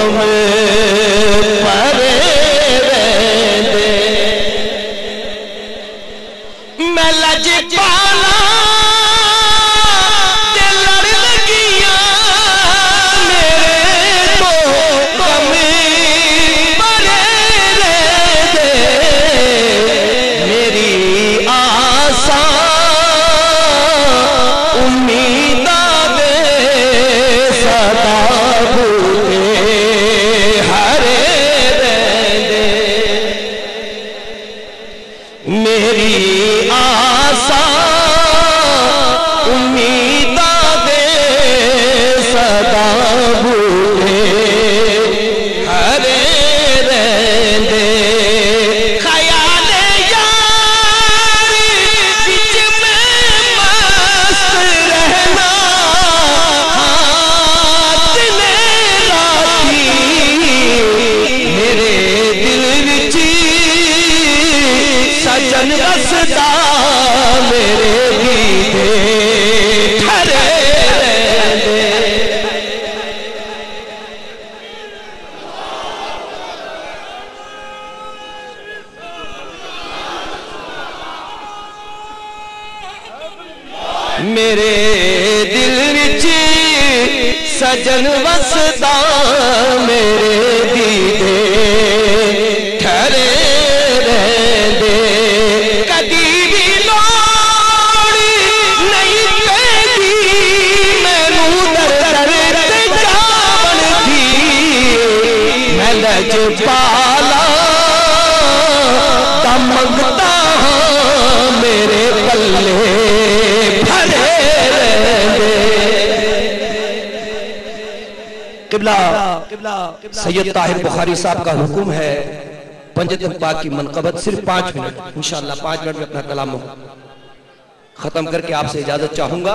गम परे रहंदे मैं लज पाला ते लड़ लगिया मेरे तो गम परे रहंदे मेरी आसा उम्मीदा दे सदा भूखे हरे रहंदे मेरी आसा उम्मीदा दे सदा भूखे हरे रहंदे ख्याल यारी बिच में मस्त रहना हाथ ने राती मेरे दिल विच सजन बसदा मेरे दीदे ठहरे रहंदे मेरे दिल विच सजन वसदा मेरे दीदे ठहरे रहंदे कदी भी लोड़ नहीं पैंदी मैनू दर दर ते जावन दी मैं लज पाला दा मंगदा मेरे पल्ले भरे रहंदे किबला सैयद ताहिर बुखारी साहब का हुक्म है पंजतन पाक की मनकबत सिर्फ 5 मिनट इंशाअल्लाह 5 मिनट में अपना कलाम खत्म करके आपसे इजाजत चाहूंगा।